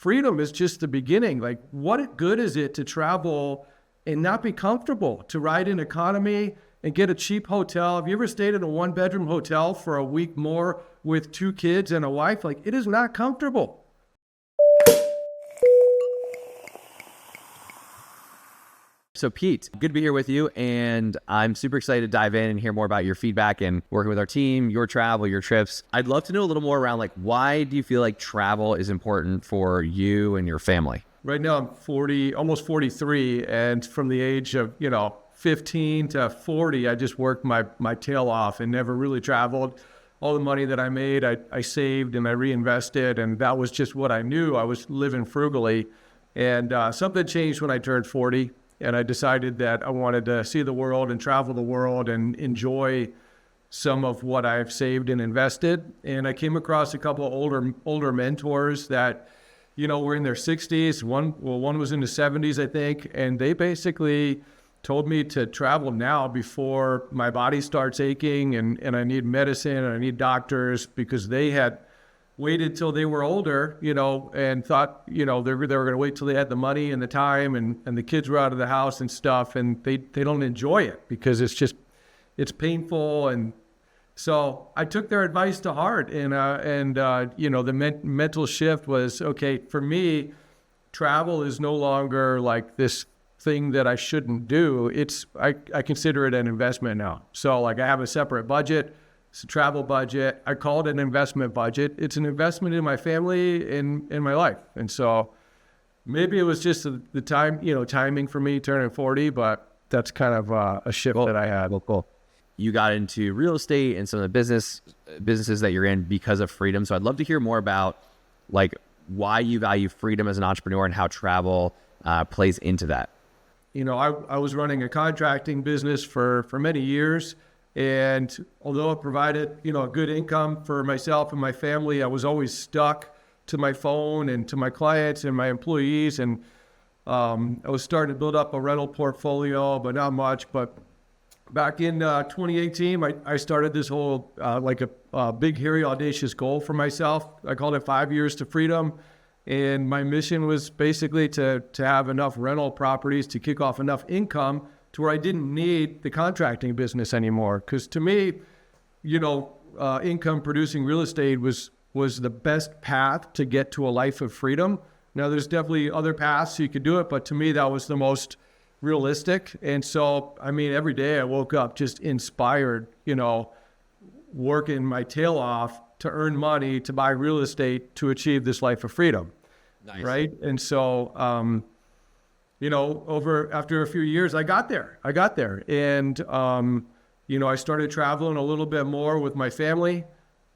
freedom is just the beginning. Like, what good is it to travel and not be comfortable, to ride in economy and get a cheap hotel? Have you ever stayed in a 1-bedroom hotel for a week more with 2 kids and a wife? Like, it is not comfortable. So Pete, good to be here with you, and I'm super excited to dive in and hear more about your feedback and working with our team, your travel, your trips. I'd love to know a little more around, like, why do you feel like travel is important for you and your family? Right now I'm 40, almost 43, and from the age of, 15 to 40, I just worked my tail off and never really traveled. All the money that I made, I saved and I reinvested, and that was just what I knew. I was living frugally, and something changed when I turned 40. And I decided that I wanted to see the world and travel the world and enjoy some of what I've saved and invested. And I came across a couple of older mentors that, were in their 60s. One was in the 70s, I think. And they basically told me to travel now before my body starts aching and I need medicine and I need doctors, because they had waited till they were older, and thought, they were going to wait till they had the money and the time and the kids were out of the house and stuff. And they don't enjoy it because it's painful. And so I took their advice to heart. And the mental shift was, okay, for me, travel is no longer like this thing that I shouldn't do. I consider it an investment now. So like, I have a separate budget. It's a travel budget. I call it an investment budget. It's an investment in my family, in my life. And so maybe it was just the time, timing for me turning 40, but that's kind of a shift that I had. Cool. You got into real estate and some of the businesses that you're in because of freedom. So I'd love to hear more about, like, why you value freedom as an entrepreneur and how travel plays into that. I was running a contracting business for many years. And although it provided, a good income for myself and my family, I was always stuck to my phone and to my clients and my employees. And I was starting to build up a rental portfolio, but not much. But back in 2018, I started this whole, a big, hairy, audacious goal for myself. I called it 5 years to freedom. And my mission was basically to have enough rental properties to kick off enough income to where I didn't need the contracting business anymore. Because to me, income producing real estate was the best path to get to a life of freedom. Now, there's definitely other paths you could do it, but to me, that was the most realistic. And so, every day I woke up just inspired, working my tail off to earn money, to buy real estate, to achieve this life of freedom. Nice. Right? And so, after a few years, I got there. And, I started traveling a little bit more with my family,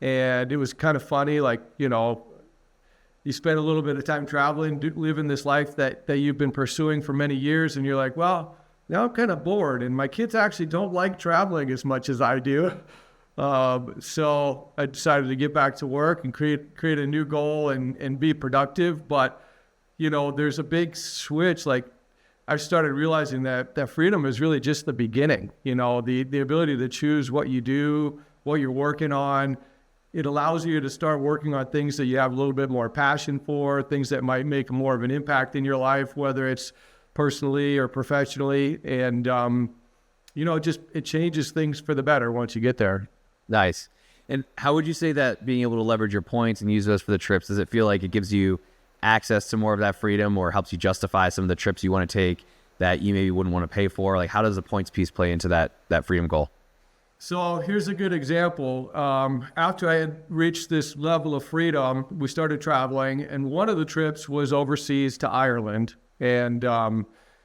and it was kind of funny. Like, you spend a little bit of time traveling, living this life that you've been pursuing for many years. And you're like, well, now I'm kind of bored. And my kids actually don't like traveling as much as I do. So I decided to get back to work and create a new goal and be productive. But, there's a big switch. Like, I've started realizing that freedom is really just the beginning. The ability to choose what you do, what you're working on. It allows you to start working on things that you have a little bit more passion for, things that might make more of an impact in your life, whether it's personally or professionally. And, it changes things for the better once you get there. Nice. And how would you say that being able to leverage your points and use those for the trips, does it feel like it gives you access to more of that freedom, or helps you justify some of the trips you want to take that you maybe wouldn't want to pay for? Like, how does the points piece play into that freedom goal? So here's a good example. After I had reached this level of freedom, we started traveling, and one of the trips was overseas to Ireland. And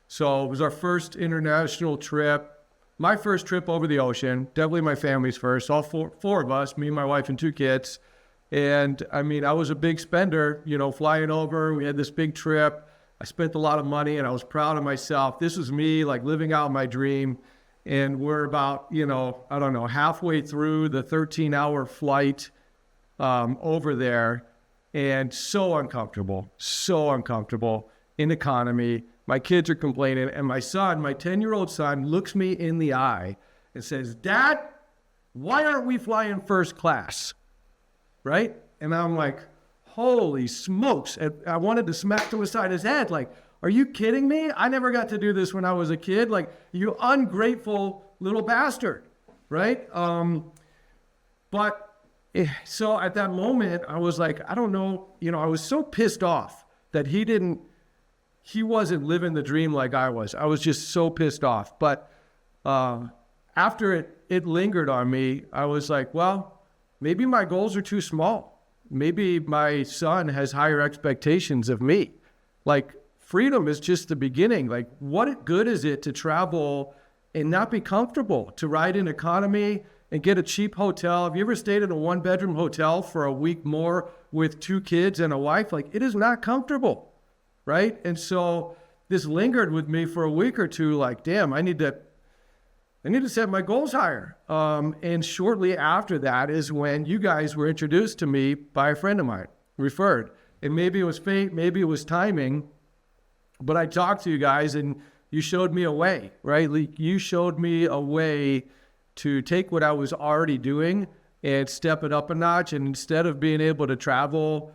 so it was our first international trip, my first trip over the ocean, definitely my family's first, all four of us, me, my wife, and 2 kids. And I was a big spender, flying over. We had this big trip. I spent a lot of money, and I was proud of myself. This was me, like, living out my dream. And we're about, halfway through the 13-hour flight over there, and so uncomfortable in economy. My kids are complaining, and my 10-year-old son, looks me in the eye and says, "Dad, why aren't we flying first class?" Right? And I'm like, holy smokes. And I wanted to smack him aside his head. Like, are you kidding me? I never got to do this when I was a kid. Like, you ungrateful little bastard, right? So at that moment, I was like, I don't know, I was so pissed off that he wasn't living the dream like I was. I was just so pissed off. But after it lingered on me, I was like, well, maybe my goals are too small. Maybe my son has higher expectations of me. Like, freedom is just the beginning. Like, what good is it to travel and not be comfortable, to ride in economy and get a cheap hotel? Have you ever stayed in a 1-bedroom hotel for a week more with 2 kids and a wife? Like, it is not comfortable, right? And so this lingered with me for a week or two, like, damn, I need to set my goals higher. And shortly after that is when you guys were introduced to me by a friend of mine, referred. And maybe it was fate, maybe it was timing, but I talked to you guys and you showed me a way, right? Like, you showed me a way to take what I was already doing and step it up a notch. And instead of being able to travel,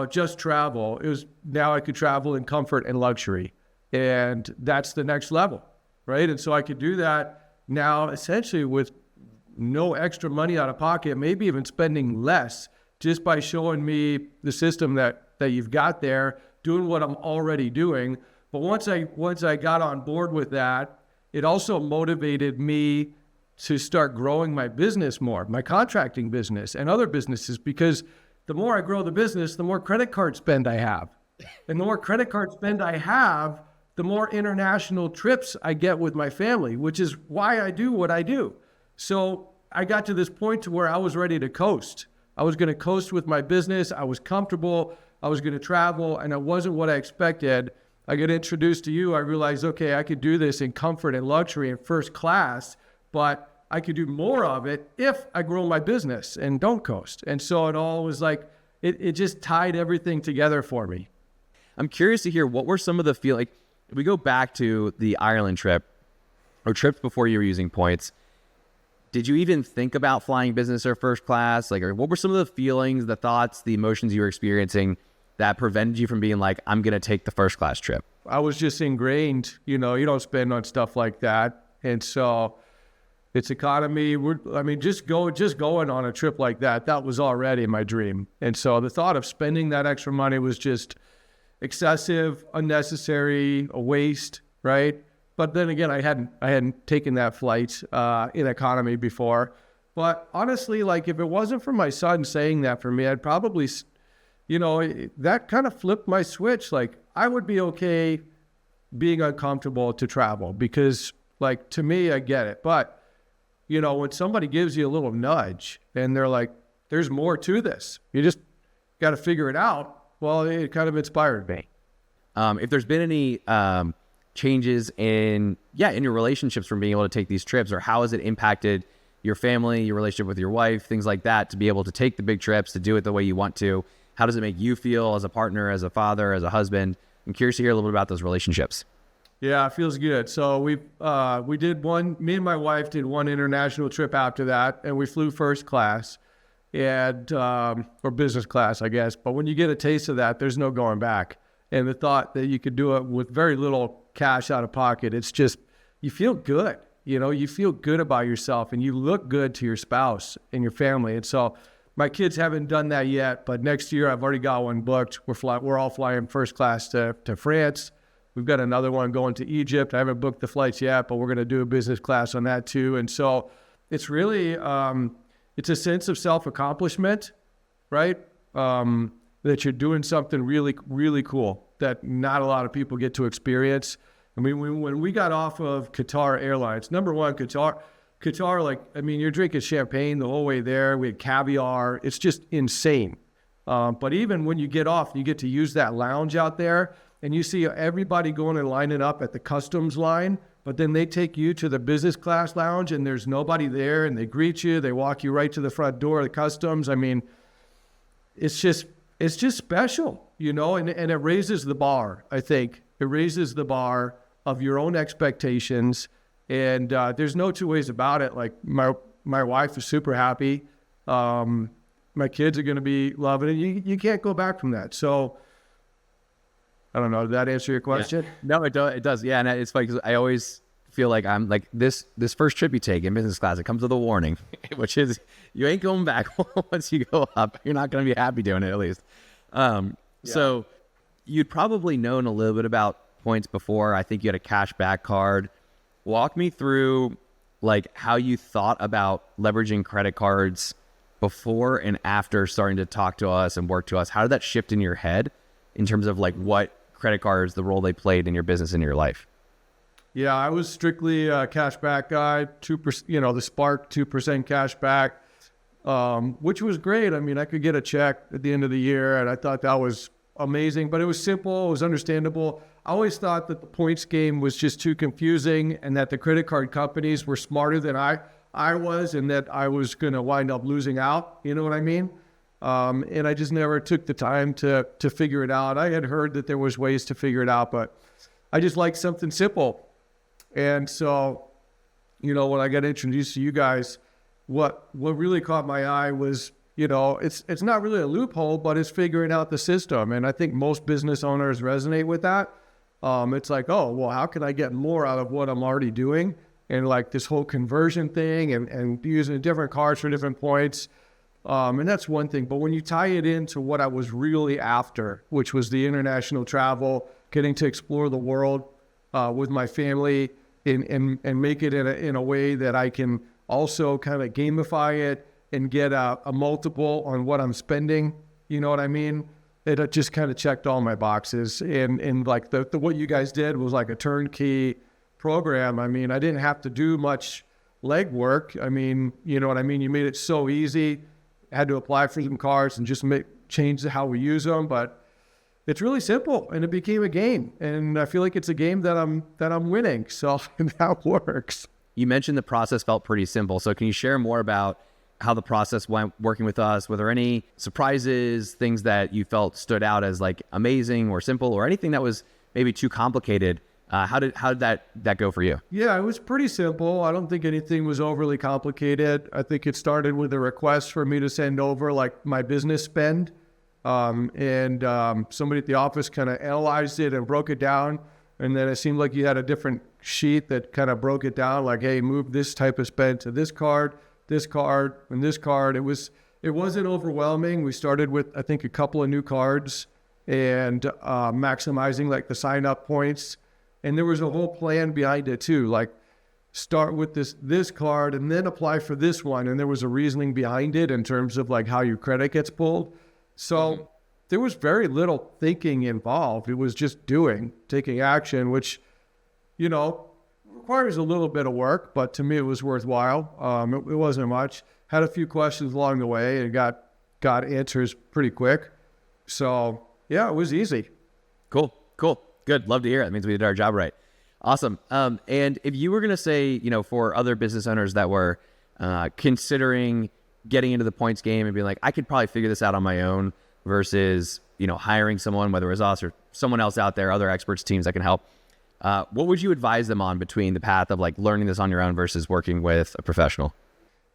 just travel, it was now I could travel in comfort and luxury. And that's the next level, right? And so I could do that now essentially with no extra money out of pocket, maybe even spending less, just by showing me the system that you've got there, doing what I'm already doing. But once I got on board with that, it also motivated me to start growing my business more, my contracting business and other businesses, because the more I grow the business, the more credit card spend I have. And the more credit card spend I have, the more international trips I get with my family, which is why I do what I do. So I got to this point to where I was ready to coast. I was going to coast with my business. I was comfortable. I was going to travel, and it wasn't what I expected. I got introduced to you. I realized, okay, I could do this in comfort and luxury and first class, but I could do more of it if I grow my business and don't coast. And so it all was like, it just tied everything together for me. I'm curious to hear, what were some of the if we go back to the Ireland trip or trips before you were using points, did you even think about flying business or first class? Like, or what were some of the feelings, the thoughts, the emotions you were experiencing that prevented you from being like, I'm going to take the first class trip? I was just ingrained, you don't spend on stuff like that. And so it's economy. Just going on a trip like that was already my dream. And so the thought of spending that extra money was just excessive, unnecessary, a waste, right? But then again, I hadn't taken that flight in economy before. But honestly, like, if it wasn't for my son saying that for me, I'd probably, that kind of flipped my switch. Like, I would be okay being uncomfortable to travel because, like, to me, I get it. But, when somebody gives you a little nudge and they're like, there's more to this, you just got to figure it out. Well, it kind of inspired me. If there's been any changes in your relationships from being able to take these trips, or how has it impacted your family, your relationship with your wife, things like that, to be able to take the big trips, to do it the way you want to? How does it make you feel as a partner, as a father, as a husband? I'm curious to hear a little bit about those relationships. Yeah, it feels good. So me and my wife did one international trip after that, and we flew first class and or business class, I guess. But when you get a taste of that, there's no going back. And the thought that you could do it with very little cash out of pocket, it's just, you feel good. You feel good about yourself, and you look good to your spouse and your family. And so my kids haven't done that yet, but next year I've already got one booked. We're all flying first class to France. We've got another one going to Egypt. I haven't booked the flights yet, but we're going to do a business class on that too. And so it's really, it's a sense of self-accomplishment, right? That you're doing something really, really cool that not a lot of people get to experience. I mean, when we got off of Qatar Airlines, number one, Qatar, you're drinking champagne the whole way there. We had caviar. It's just insane. But even when you get off, you get to use that lounge out there, and you see everybody going and lining up at the customs line, but then they take you to the business class lounge and there's nobody there, and they greet you. They walk you right to the front door of the customs. I mean, it's just special, and it raises the bar, I think. It raises the bar of your own expectations. And there's no two ways about it. Like, my wife is super happy. My kids are going to be loving it. You can't go back from that. So I don't know. Did that answer your question? Yeah. No, it does. Yeah, and it's funny because I always feel like I'm like this first trip you take in business class, it comes with a warning, which is you ain't going back once you go up. You're not going to be happy doing it, at least. So you'd probably known a little bit about points before. I think you had a cash back card. Walk me through like how you thought about leveraging credit cards before and after starting to talk to us and work to us. How did that shift in your head in terms of like what credit cards, the role they played in your business and your life? Yeah, I was strictly a cash back guy, 2%, the Spark 2% cash back, which was great. I mean, I could get a check at the end of the year, and I thought that was amazing, but it was simple. It was understandable. I always thought that the points game was just too confusing and that the credit card companies were smarter than I was, and that I was going to wind up losing out. You know what I mean? And I just never took the time to figure it out. I had heard that there was ways to figure it out, but I just like something simple. And so, when I got introduced to you guys, what really caught my eye was, it's not really a loophole, but it's figuring out the system. And I think most business owners resonate with that. It's like, oh, well, how can I get more out of what I'm already doing? And like this whole conversion thing and using different cards for different points. And that's one thing. But when you tie it into what I was really after, which was the international travel, getting to explore the world with my family and make it in a way that I can also kind of gamify it and get a multiple on what I'm spending. You know what I mean? It just kind of checked all my boxes. And like the what you guys did was like a turnkey program. I mean, I didn't have to do much legwork. I mean, you know what I mean? You made it so easy. I had to apply for some cards and just change how we use them. But it's really simple, and it became a game. And I feel like it's a game that I'm winning. So that works. You mentioned the process felt pretty simple. So can you share more about how the process went working with us? Were there any surprises, things that you felt stood out as like amazing or simple, or anything that was maybe too complicated? How did that go for you? Yeah, it was pretty simple. I don't think anything was overly complicated. I think it started with a request for me to send over like my business spend. And somebody at the office kind of analyzed it and broke it down. And then it seemed like you had a different sheet that kind of broke it down, like, hey, move this type of spend to this card, and this card. It wasn't overwhelming. We started with, I think, a couple of new cards and maximizing like the sign up points. And there was a whole plan behind it too, like start with this card and then apply for this one. And there was a reasoning behind it in terms of like how your credit gets pulled. So there was very little thinking involved. It was just taking action, which, requires a little bit of work, but to me it was worthwhile. It wasn't much. Had a few questions along the way and got answers pretty quick. So yeah, it was easy. Cool. Good. Love to hear it. That means we did our job right. Awesome. And if you were going to say, for other business owners that were considering getting into the points game and being like, I could probably figure this out on my own versus, hiring someone, whether it was us or someone else out there, other experts, teams that can help. What would you advise them on between the path of like learning this on your own versus working with a professional?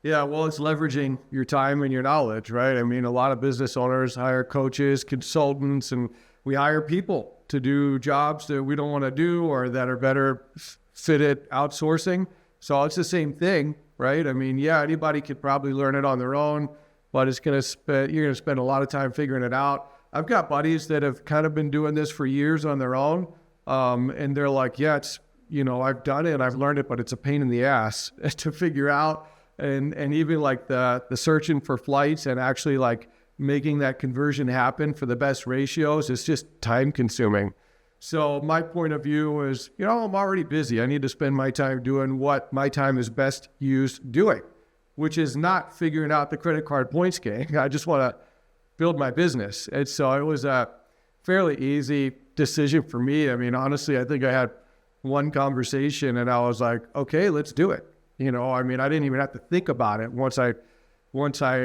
Yeah, well, it's leveraging your time and your knowledge, right? I mean, a lot of business owners hire coaches, consultants, and we hire people to do jobs that we don't want to do or that are better fitted outsourcing. So it's the same thing, right? I mean, yeah, anybody could probably learn it on their own, but you're going to spend a lot of time figuring it out. I've got buddies that have kind of been doing this for years on their own. And they're like, yeah, it's, I've done it, I've learned it, but it's a pain in the ass to figure out. And even like the searching for flights and actually like making that conversion happen for the best ratios is just time consuming. So my point of view is, I'm already busy. I need to spend my time doing what my time is best used doing, which is not figuring out the credit card points game. I just want to build my business. And so it was a fairly easy decision for me. I mean, honestly, I think I had one conversation and I was like, okay, let's do it. I didn't even have to think about it once I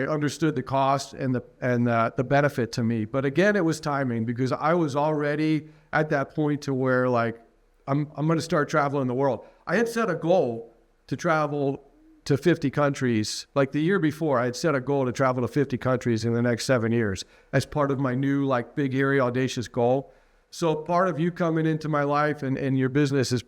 understood the cost and the benefit to me. But again, it was timing because I was already at that point to where like, I'm going to start traveling the world. I had set a goal to travel to 50 countries. Like the year before, I had set a goal to travel to 50 countries in the next 7 years as part of my new, like, big, hairy, audacious goal. So part of you coming into my life and your business is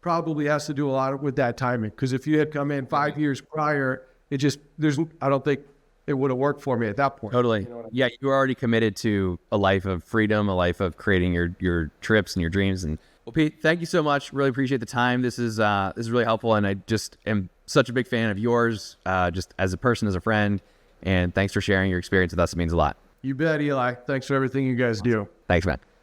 probably has to do a lot with that timing. Because if you had come in 5 years prior, I don't think it would have worked for me at that point. Totally. You know what I mean? Yeah, you were already committed to a life of freedom, a life of creating your trips and your dreams. And well, Pete, thank you so much. Really appreciate the time. This is really helpful, and I just am such a big fan of yours, just as a person, as a friend. And thanks for sharing your experience with us. It means a lot. You bet, Eli. Thanks for everything you guys do. Thanks, man.